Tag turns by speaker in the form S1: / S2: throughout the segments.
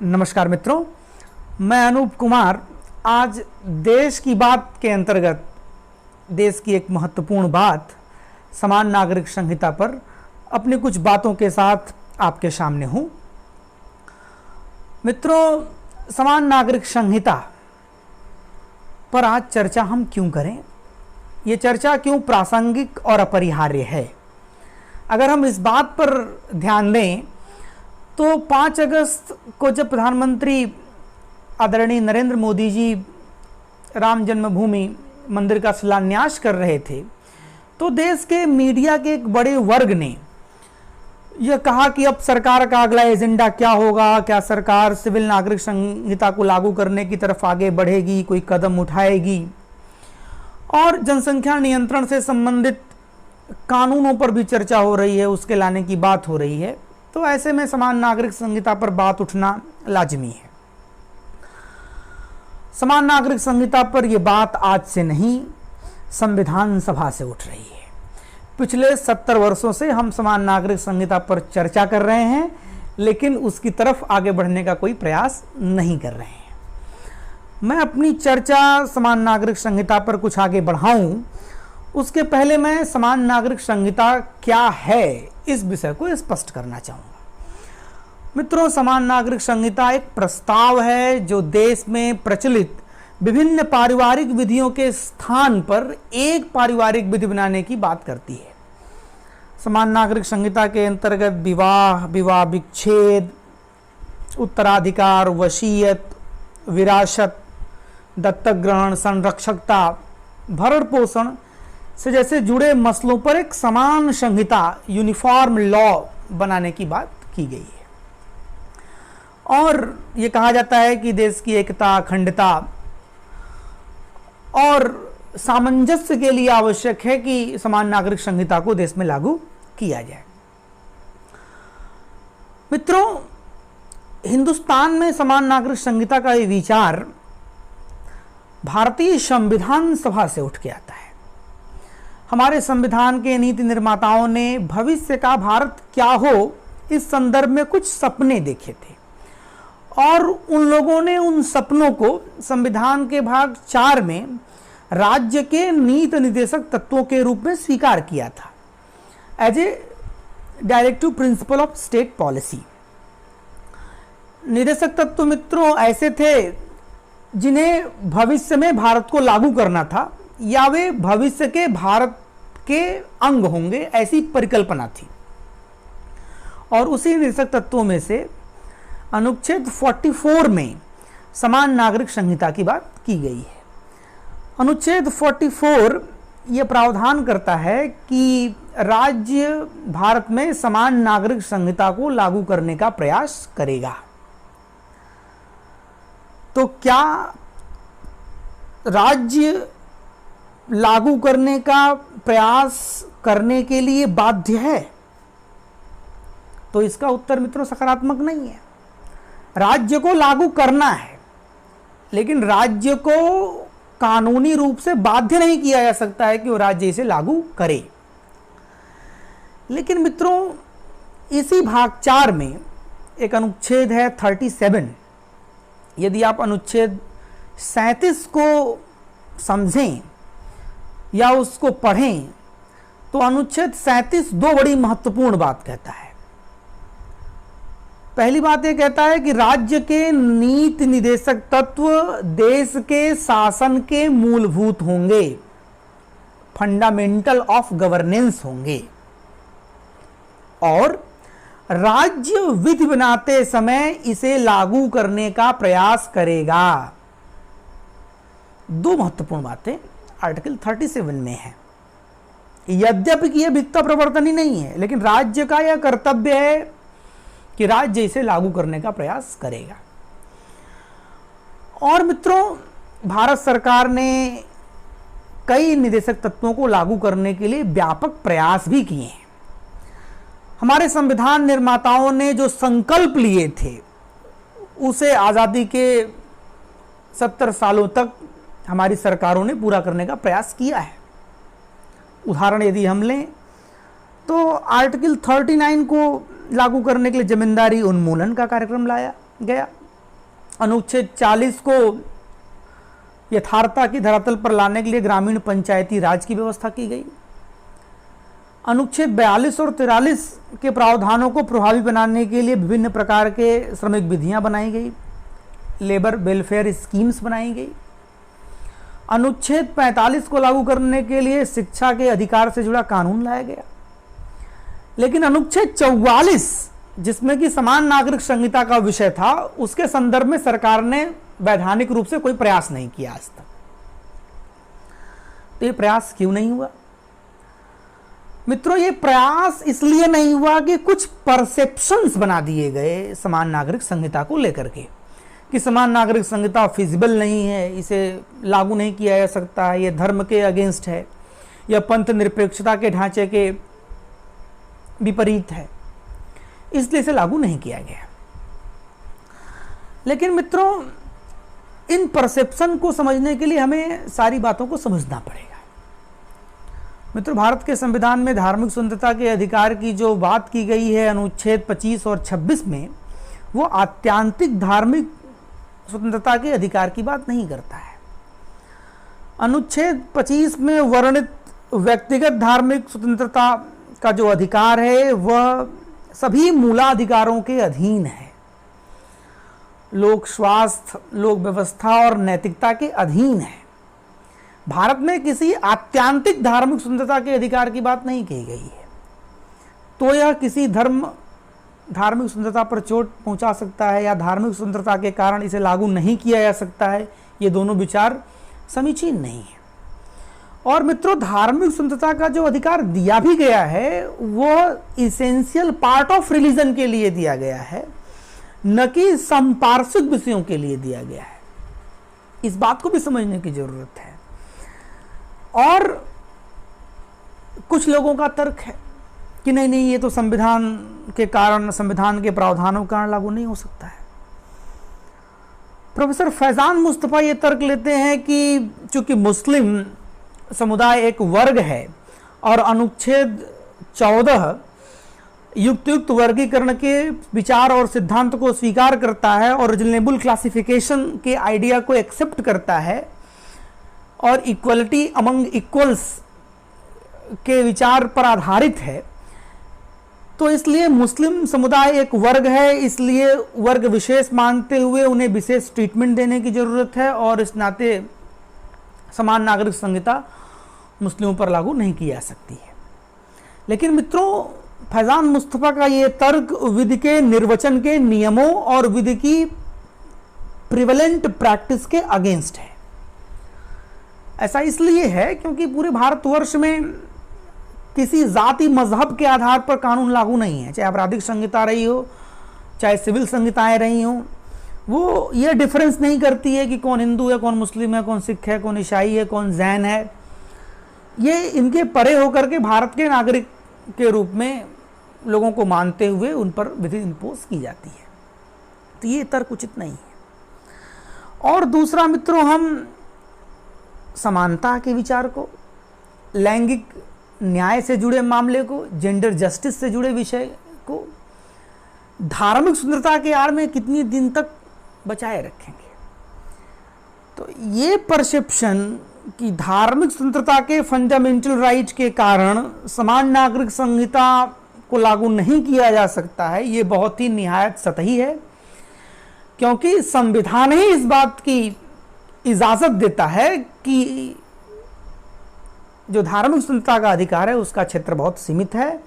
S1: नमस्कार मित्रों, मैं अनूप कुमार आज देश की बात के अंतर्गत देश की एक महत्वपूर्ण बात समान नागरिक संहिता पर अपनी कुछ बातों के साथ आपके सामने हूं। मित्रों, समान नागरिक संहिता पर आज चर्चा हम क्यों करें? ये चर्चा क्यों प्रासंगिक और अपरिहार्य है? अगर हम इस बात पर ध्यान दें तो 5 अगस्त को जब प्रधानमंत्री आदरणीय नरेंद्र मोदी जी राम जन्मभूमि मंदिर का शिलान्यास कर रहे थे तो देश के मीडिया के एक बड़े वर्ग ने यह कहा कि अब सरकार का अगला एजेंडा क्या होगा, क्या सरकार सिविल नागरिक संहिता को लागू करने की तरफ आगे बढ़ेगी, कोई कदम उठाएगी, और जनसंख्या नियंत्रण से संबंधित कानूनों पर भी चर्चा हो रही है, उसके लाने की बात हो रही है। तो ऐसे में समान नागरिक संहिता पर बात उठना लाजमी है। समान नागरिक संहिता पर यह बात आज से नहीं, संविधान सभा से उठ रही है। पिछले 70 वर्षों से हम समान नागरिक संहिता पर चर्चा कर रहे हैं, लेकिन उसकी तरफ आगे बढ़ने का कोई प्रयास नहीं कर रहे हैं। मैं अपनी चर्चा समान नागरिक संहिता पर कुछ आगे बढ़ाऊं, उसके पहले मैं समान नागरिक संहिता क्या है इस विषय को स्पष्ट करना चाहूंगा। मित्रों, समान नागरिक संहिता एक प्रस्ताव है जो देश में प्रचलित विभिन्न पारिवारिक विधियों के स्थान पर एक पारिवारिक विधि बनाने की बात करती है। समान नागरिक संहिता के अंतर्गत विवाह, विवाह विच्छेद, उत्तराधिकार, वसीयत, विरासत, दत्तक ग्रहण, संरक्षकता, भरण पोषण से जैसे जुड़े मसलों पर एक समान संहिता, यूनिफॉर्म लॉ बनाने की बात की गई है। और ये कहा जाता है कि देश की एकता, अखंडता और सामंजस्य के लिए आवश्यक है कि समान नागरिक संहिता को देश में लागू किया जाए। मित्रों, हिंदुस्तान में समान नागरिक संहिता का ये विचार भारतीय संविधान सभा से उठ के आता है। हमारे संविधान के नीति निर्माताओं ने भविष्य का भारत क्या हो इस संदर्भ में कुछ सपने देखे थे और उन लोगों ने उन सपनों को संविधान के भाग 4 में राज्य के नीति निर्देशक तत्वों के रूप में स्वीकार किया था, as a directive principle of state policy. निर्देशक तत्व मित्रों ऐसे थे जिन्हें भविष्य में भारत को लागू करना था या वे भविष्य के भारत के अंग होंगे, ऐसी परिकल्पना थी। और उसी निर्देशक तत्वों में से अनुच्छेद 44 में समान नागरिक संहिता की बात की गई है। अनुच्छेद 44 यह प्रावधान करता है कि राज्य भारत में समान नागरिक संहिता को लागू करने का प्रयास करेगा। तो क्या राज्य लागू करने का प्रयास करने के लिए बाध्य है? तो इसका उत्तर मित्रों सकारात्मक नहीं है। राज्य को लागू करना है, लेकिन राज्य को कानूनी रूप से बाध्य नहीं किया जा सकता है कि वो राज्य इसे लागू करे। लेकिन मित्रों, इसी भाग 4 में एक अनुच्छेद है 37। यदि आप अनुच्छेद 37 को समझें या उसको पढ़ें तो अनुच्छेद 37 दो बड़ी महत्वपूर्ण बात कहता है। पहली बात यह कहता है कि राज्य के नीति निर्देशक तत्व देश के शासन के मूलभूत होंगे, फंडामेंटल ऑफ गवर्नेंस होंगे, और राज्य विधि बनाते समय इसे लागू करने का प्रयास करेगा। दो महत्वपूर्ण बातें आर्टिकल 37 में है। यद्यपि कि यह वित्त प्रवर्तन ही नहीं है, लेकिन राज्य का यह कर्तव्य है कि राज्य इसे लागू करने का प्रयास करेगा। और मित्रों, भारत सरकार ने कई निर्देशक तत्वों को लागू करने के लिए व्यापक प्रयास भी किए हैं। हमारे संविधान निर्माताओं ने जो संकल्प लिए थे उसे आज़ादी के 70 सालों तक हमारी सरकारों ने पूरा करने का प्रयास किया है। उदाहरण यदि हम लें तो आर्टिकल 39 को लागू करने के लिए जमींदारी उन्मूलन का कार्यक्रम लाया गया, अनुच्छेद 40 को यथार्थता की धरातल पर लाने के लिए ग्रामीण पंचायती राज की व्यवस्था की गई। अनुच्छेद 42 और 43 के प्रावधानों को प्रभावी बनाने के लिए विभिन्न प्रकार के श्रमिक विधियां बनाई गई, लेबर वेलफेयर स्कीम्स बनाई गई। अनुच्छेद 45 को लागू करने के लिए शिक्षा के अधिकार से जुड़ा कानून लाया गया। लेकिन अनुच्छेद 44, जिसमें कि समान नागरिक संहिता का विषय था, उसके संदर्भ में सरकार ने वैधानिक रूप से कोई प्रयास नहीं किया आज तक। तो ये प्रयास क्यों नहीं हुआ मित्रों? ये प्रयास इसलिए नहीं हुआ कि कुछ परसेप्शंस बना दिए गए समान नागरिक संहिता को लेकर के कि समान नागरिक संहिता फिजिबल नहीं है, इसे लागू नहीं किया जा सकता है, ये धर्म के अगेंस्ट है, यह पंथ निरपेक्षता के ढांचे के विपरीत है, इसलिए इसे लागू नहीं किया गया। लेकिन मित्रों, इन परसेप्शन को समझने के लिए हमें सारी बातों को समझना पड़ेगा। मित्रों, भारत के संविधान में धार्मिक स्वतंत्रता के अधिकार की जो बात की गई है अनुच्छेद 25 और 26 में, वो आत्यांतिक धार्मिक स्वतंत्रता के अधिकार की बात नहीं करता है। अनुच्छेद 25 में वर्णित व्यक्तिगत धार्मिक स्वतंत्रता का जो अधिकार है वह सभी मूलाधिकारों के अधीन है, लोक स्वास्थ्य, लोक व्यवस्था और नैतिकता के अधीन है। भारत में किसी आत्यांतिक धार्मिक स्वतंत्रता के अधिकार की बात नहीं कही गई है। तो यह किसी धार्मिक स्वतंत्रता पर चोट पहुंचा सकता है या धार्मिक स्वतंत्रता के कारण इसे लागू नहीं किया जा सकता है, ये दोनों विचार समीचीन नहीं है। और मित्रों, धार्मिक स्वतंत्रता का जो अधिकार दिया भी गया है वो इसेंशियल पार्ट ऑफ रिलीजन के लिए दिया गया है, न कि संपार्श्विक विषयों के लिए दिया गया है। इस बात को भी समझने की जरूरत है। और कुछ लोगों का तर्क है कि नहीं नहीं, ये तो संविधान के कारण, संविधान के प्रावधानों के कारण लागू नहीं हो सकता है। प्रोफेसर फैजान मुस्तफा ये तर्क लेते हैं कि चूंकि मुस्लिम समुदाय एक वर्ग है और अनुच्छेद 14 युक्त वर्गीकरण के विचार और सिद्धांत को स्वीकार करता है और रीजनेबल क्लासिफिकेशन के आइडिया को एक्सेप्ट करता है और इक्वलिटी अमंग इक्वल्स के विचार पर आधारित है, तो इसलिए मुस्लिम समुदाय एक वर्ग है, इसलिए वर्ग विशेष मानते हुए उन्हें विशेष ट्रीटमेंट देने की जरूरत है और इस नाते समान नागरिक संहिता मुस्लिमों पर लागू नहीं की जा सकती है। लेकिन मित्रों, फैजान मुस्तफा का ये तर्क विधि के निर्वचन के नियमों और विधि की प्रिवेलेंट प्रैक्टिस के अगेंस्ट है। ऐसा इसलिए है क्योंकि पूरे भारतवर्ष में किसी जाति मजहब के आधार पर कानून लागू नहीं है, चाहे आपराधिक संहिता रही हो, चाहे सिविल संहिताएं रही हो, वो ये डिफरेंस नहीं करती है कि कौन हिंदू है, कौन मुस्लिम है, कौन सिख है, कौन ईसाई है, कौन जैन है। ये इनके परे होकर के भारत के नागरिक के रूप में लोगों को मानते हुए उन पर विधि इम्पोज की जाती है। तो ये तर्क उचित नहीं है। और दूसरा मित्रों, हम समानता के विचार को, लैंगिक न्याय से जुड़े मामले को, जेंडर जस्टिस से जुड़े विषय को धार्मिक स्वतंत्रता के आड़ में कितनी दिन तक बचाए रखेंगे। तो ये परसेप्शन कि धार्मिक स्वतंत्रता के फंडामेंटल राइट के कारण समान नागरिक संहिता को लागू नहीं किया जा सकता है, ये बहुत ही निहायत सतही है, क्योंकि संविधान ही इस बात की इजाजत देता है कि जो धार्मिक स्वतंत्रता का अधिकार है उसका क्षेत्र बहुत सीमित है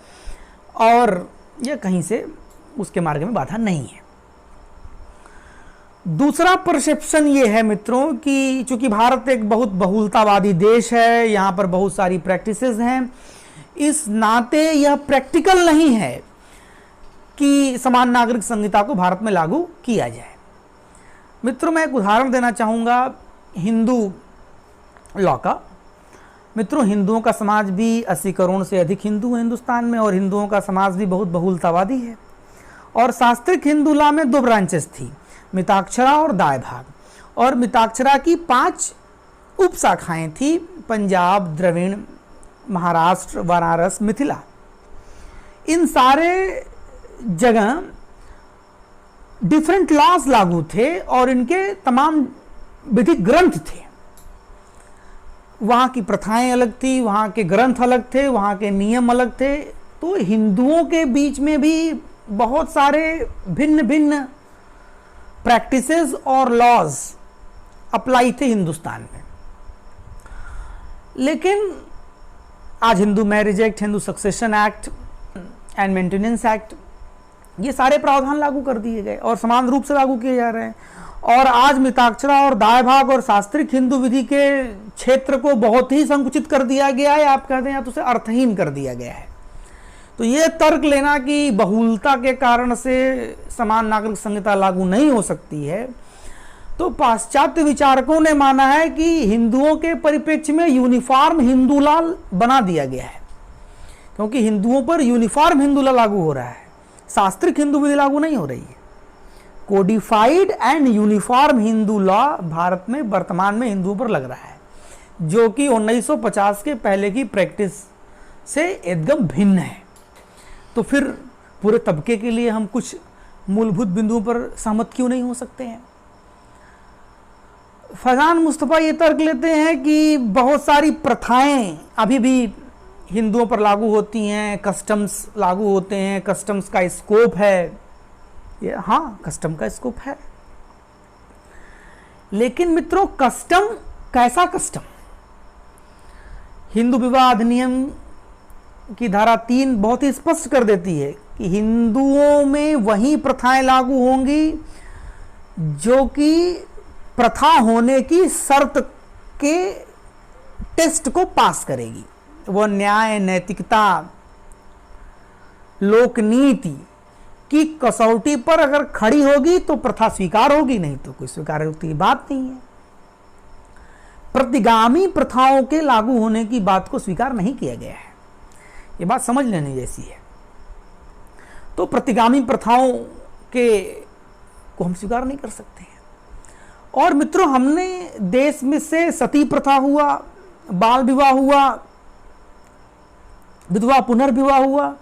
S1: और यह कहीं से उसके मार्ग में बाधा नहीं है। दूसरा परसेप्शन ये है मित्रों कि चूंकि भारत एक बहुत बहुलतावादी देश है, यहाँ पर बहुत सारी प्रैक्टिसेस हैं, इस नाते यह प्रैक्टिकल नहीं है कि समान नागरिक संहिता को भारत में लागू किया जाए। मित्रों, मैं एक उदाहरण देना चाहूँगा हिंदू लॉ का। मित्रों, हिंदुओं का समाज भी 80 करोड़ से अधिक हिंदू हैं हिंदुस्तान में और हिंदुओं का समाज भी बहुत बहुलतावादी है। और शास्त्रिक हिंदू लॉ में 2 ब्रांचेस थी, मिताक्षरा और दाय भाग। और मिताक्षरा की 5 उपशाखाएं थी, पंजाब, द्रविड़, महाराष्ट्र, बनारस, मिथिला। इन सारे जगह डिफरेंट लॉज लागू थे और इनके तमाम विधिक ग्रंथ थे। वहाँ की प्रथाएं अलग थी, वहाँ के ग्रंथ अलग थे, वहाँ के नियम अलग थे। तो हिंदुओं के बीच में भी बहुत सारे भिन्न भिन्न प्रैक्टिसेस और लॉज अप्लाई थे हिंदुस्तान में। लेकिन आज Hindu marriage act, Hindu succession act and maintenance act, ये सारे प्रावधान लागू कर दिए गए और समान रूप से लागू किए जा रहे हैं। और आज मिताक्षरा और दाय भाग और शास्त्रिक हिंदू विधि के क्षेत्र को बहुत ही संकुचित कर दिया गया है, आप कहते हैं या तो उसे अर्थहीन कर दिया गया है। तो ये तर्क लेना कि बहुलता के कारण से समान नागरिक संहिता लागू नहीं हो सकती है, तो पाश्चात्य विचारकों ने माना है कि हिंदुओं के परिप्रेक्ष्य में यूनिफॉर्म हिंदू लॉ बना दिया गया है, क्योंकि हिंदुओं पर यूनिफॉर्म हिंदू लॉ लागू हो रहा है, शास्त्रिक हिंदू विधि लागू नहीं हो रही है। Codified and uniform Hindu law Bharat में वर्तमान में हिंदुओं पर लग रहा है, जो कि 1950 के पहले की प्रैक्टिस से एकदम भिन्न है। तो फिर पूरे तबके के लिए हम कुछ मूलभूत बिंदुओं पर सहमत क्यों नहीं हो सकते हैं? फैजान मुस्तफ़ा ये तर्क लेते हैं कि बहुत सारी प्रथाएं अभी भी हिंदुओं पर लागू होती हैं, कस्टम्स लागू होते हैं, कस्टम्स का स्कोप है, ये हाँ कस्टम का स्कोप है। लेकिन मित्रों, कस्टम कैसा कस्टम? हिंदू विवाह अधिनियम की धारा 3 बहुत ही स्पष्ट कर देती है कि हिंदुओं में वही प्रथाएं लागू होंगी जो कि प्रथा होने की शर्त के टेस्ट को पास करेगी। वह न्याय, नैतिकता, लोकनीति की कसौटी पर अगर खड़ी होगी तो प्रथा स्वीकार होगी, नहीं तो कोई स्वीकार होती की बात नहीं है। प्रतिगामी प्रथाओं के लागू होने की बात को स्वीकार नहीं किया गया है, ये बात समझ लेने जैसी है। तो प्रतिगामी प्रथाओं के को हम स्वीकार नहीं कर सकते हैं। और मित्रों, हमने देश में से सती प्रथा हुआ, बाल विवाह हुआ, विधवा पुनर्विवाह हुआ,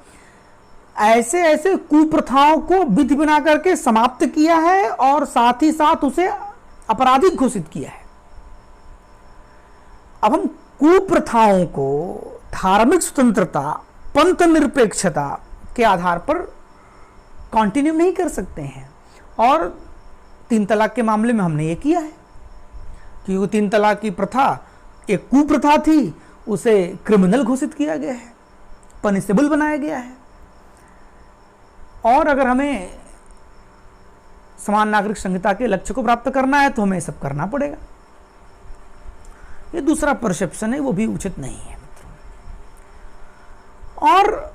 S1: ऐसे ऐसे कुप्रथाओं को विधि बना करके समाप्त किया है और साथ ही साथ उसे आपराधिक घोषित किया है। अब हम कुप्रथाओं को धार्मिक स्वतंत्रता, पंथ निरपेक्षता के आधार पर कंटिन्यू नहीं कर सकते हैं। और 3 तलाक के मामले में हमने ये किया है, क्योंकि 3 तलाक की प्रथा एक कुप्रथा थी, उसे क्रिमिनल घोषित किया गया है, पनिशेबल बनाया गया है। और अगर हमें समान नागरिक संहिता के लक्ष्य को प्राप्त करना है तो हमें सब करना पड़ेगा। ये दूसरा परसेप्शन है, वो भी उचित नहीं है मित्रों। और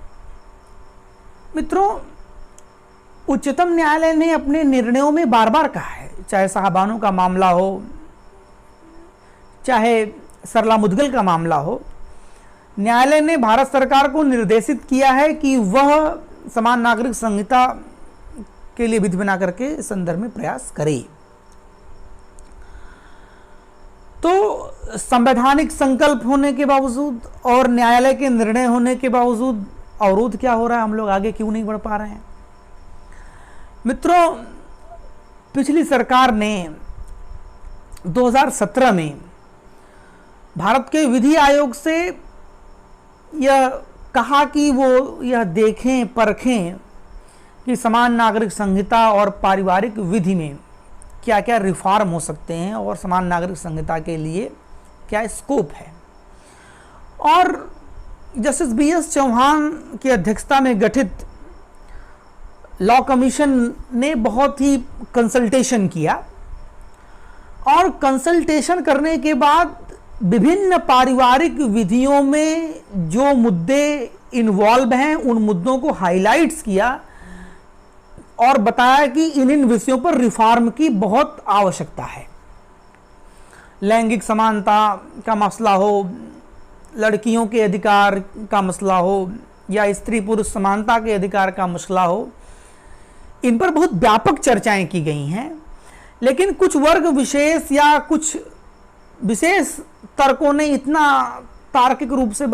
S1: मित्रों, उच्चतम न्यायालय ने अपने निर्णयों में बार बार कहा है, चाहे साहबानों का मामला हो, चाहे सरला मुदगल का मामला हो, न्यायालय ने भारत सरकार को निर्देशित किया है कि वह समान नागरिक संहिता के लिए विधि बना करके इस संदर्भ में प्रयास करे। तो संवैधानिक संकल्प होने के बावजूद और न्यायालय के निर्णय होने के बावजूद अवरोध क्या हो रहा है? हम लोग आगे क्यों नहीं बढ़ पा रहे हैं? मित्रों, पिछली सरकार ने 2017 में भारत के विधि आयोग से यह कहा कि वो यह देखें परखें कि समान नागरिक संहिता और पारिवारिक विधि में क्या क्या रिफॉर्म हो सकते हैं और समान नागरिक संहिता के लिए क्या स्कोप है। और जस्टिस BS चौहान की अध्यक्षता में गठित लॉ कमीशन ने बहुत ही कंसल्टेशन किया और कंसल्टेशन करने के बाद विभिन्न पारिवारिक विधियों में जो मुद्दे इन्वॉल्व हैं उन मुद्दों को हाईलाइट्स किया और बताया कि इन विषयों पर रिफॉर्म की बहुत आवश्यकता है। लैंगिक समानता का मसला हो, लड़कियों के अधिकार का मसला हो या स्त्री पुरुष समानता के अधिकार का मसला हो, इन पर बहुत व्यापक चर्चाएं की गई हैं। लेकिन कुछ वर्ग विशेष या कुछ विशेष तर्कों ने इतना तार्किक रूप से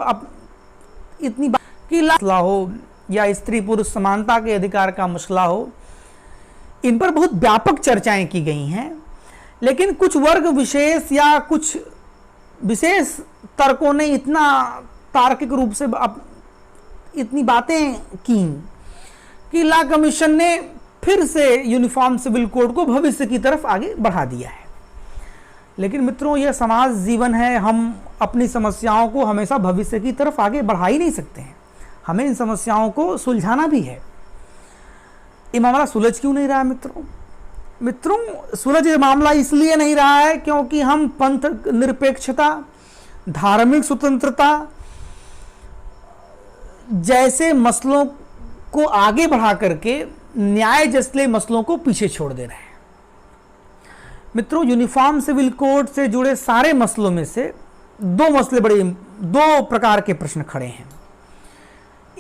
S1: इतनी कि मसला हो या स्त्री पुरुष समानता के अधिकार का मसला हो, इन पर बहुत व्यापक चर्चाएं की गई हैं, लेकिन कुछ वर्ग विशेष या कुछ विशेष तर्कों ने इतना तार्किक रूप से इतनी बातें की कि लॉ कमीशन ने फिर से यूनिफॉर्म सिविल कोड को भविष्य की तरफ आगे बढ़ा दिया है। लेकिन मित्रों, यह समाज जीवन है, हम अपनी समस्याओं को हमेशा भविष्य की तरफ आगे बढ़ा ही नहीं सकते हैं, हमें इन समस्याओं को सुलझाना भी है। ये मामला सुलझ क्यों नहीं रहा है मित्रों? सुलझ ये मामला इसलिए नहीं रहा है क्योंकि हम पंथ निरपेक्षता, धार्मिक स्वतंत्रता जैसे मसलों को आगे बढ़ा करके न्याय जैसे मसलों को पीछे छोड़ दे रहे हैं। मित्रों, यूनिफॉर्म सिविल कोड से जुड़े सारे मसलों में से दो प्रकार के प्रश्न खड़े हैं।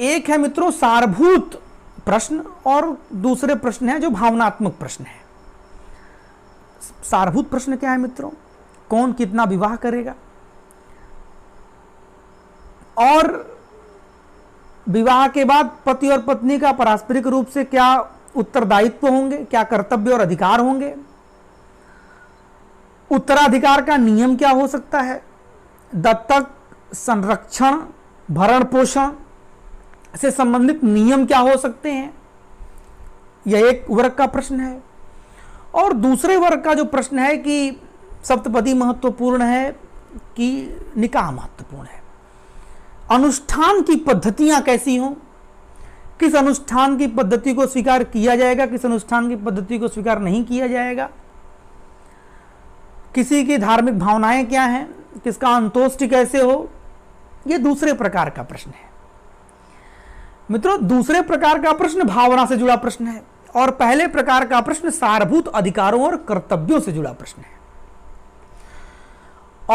S1: एक है मित्रों सारभूत प्रश्न और दूसरे प्रश्न है जो भावनात्मक प्रश्न है। सारभूत प्रश्न क्या है मित्रों? कौन कितना विवाह करेगा और विवाह के बाद पति और पत्नी का पारस्परिक रूप से क्या उत्तरदायित्व होंगे, क्या कर्तव्य और अधिकार होंगे, उत्तराधिकार का नियम क्या हो सकता है, दत्तक, संरक्षण, भरण पोषण से संबंधित नियम क्या हो सकते हैं। यह एक वर्ग का प्रश्न है। और दूसरे वर्ग का जो प्रश्न है कि सप्तपदी महत्वपूर्ण है कि निकाह महत्वपूर्ण है, अनुष्ठान की पद्धतियां कैसी हों, किस अनुष्ठान की पद्धति को स्वीकार किया जाएगा, किस अनुष्ठान की पद्धति को स्वीकार नहीं किया जाएगा, किसी की धार्मिक भावनाएं क्या हैं, किसका अंतोष्टि कैसे हो। यह दूसरे प्रकार का प्रश्न है मित्रों। दूसरे प्रकार का प्रश्न भावना से जुड़ा प्रश्न है और पहले प्रकार का प्रश्न सारभूत अधिकारों और कर्तव्यों से जुड़ा प्रश्न है।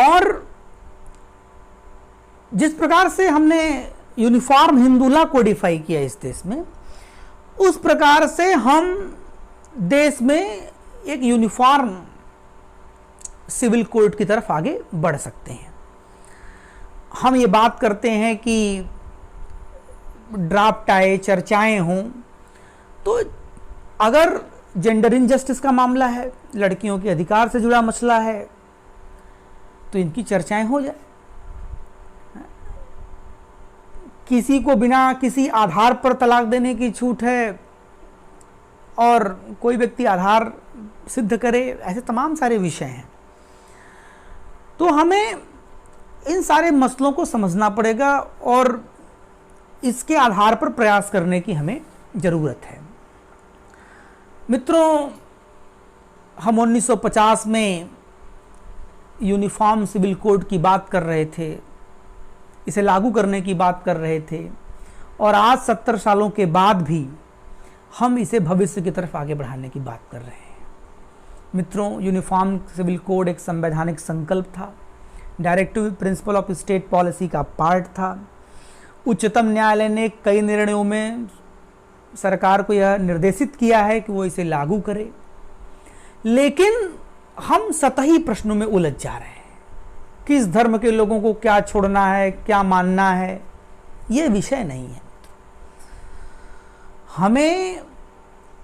S1: और जिस प्रकार से हमने यूनिफॉर्म हिंदू लॉ कोडिफाई किया इस देश में, उस प्रकार से हम देश में एक यूनिफॉर्म सिविल कोड की तरफ आगे बढ़ सकते हैं। हम ये बात करते हैं कि ड्राफ्ट आए, चर्चाएं हों, तो अगर जेंडर इनजस्टिस का मामला है, लड़कियों के अधिकार से जुड़ा मसला है, तो इनकी चर्चाएं हो जाए। किसी को बिना किसी आधार पर तलाक देने की छूट है और कोई व्यक्ति आधार सिद्ध करे, ऐसे तमाम सारे विषय हैं। तो हमें इन सारे मसलों को समझना पड़ेगा और इसके आधार पर प्रयास करने की हमें ज़रूरत है। मित्रों, हम 1950 में यूनिफॉर्म सिविल कोड की बात कर रहे थे, इसे लागू करने की बात कर रहे थे, और आज 70 सालों के बाद भी हम इसे भविष्य की तरफ आगे बढ़ाने की बात कर रहे हैं। मित्रों, यूनिफॉर्म सिविल कोड एक संवैधानिक संकल्प था, directive principle of state policy का पार्ट था। उच्चतम न्यायालय ने कई निर्णयों में सरकार को यह निर्देशित किया है कि वो इसे लागू करे, लेकिन हम सतही प्रश्नों में उलझ जा रहे हैं। किस धर्म के लोगों को क्या छोड़ना है, क्या मानना है, ये विषय नहीं है। हमें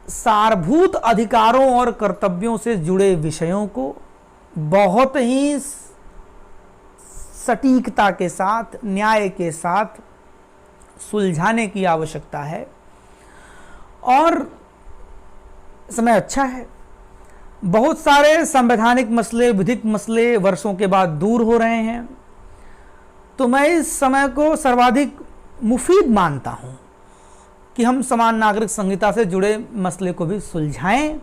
S1: सारभूत अधिकारों और कर्तव्यों से जुड़े विषयों को बहुत ही सटीकता के साथ, न्याय के साथ सुलझाने की आवश्यकता है। और समय अच्छा है, बहुत सारे संवैधानिक मसले, विधिक मसले वर्षों के बाद दूर हो रहे हैं। तो मैं इस समय को सर्वाधिक मुफीद मानता हूं कि हम समान नागरिक संहिता से जुड़े मसले को भी सुलझाएं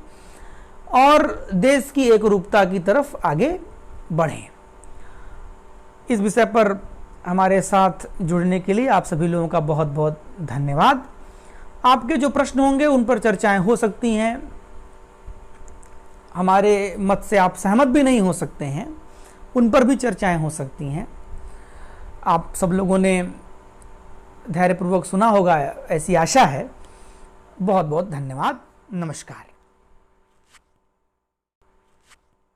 S1: और देश की एकरूपता की तरफ आगे बढ़ें। इस विषय पर हमारे साथ जुड़ने के लिए आप सभी लोगों का बहुत बहुत धन्यवाद। आपके जो प्रश्न होंगे उन पर चर्चाएं हो सकती हैं, हमारे मत से आप सहमत भी नहीं हो सकते हैं, उन पर भी चर्चाएं हो सकती हैं। आप सब लोगों ने धैर्यपूर्वक सुना होगा, ऐसी आशा है। बहुत बहुत धन्यवाद। नमस्कार।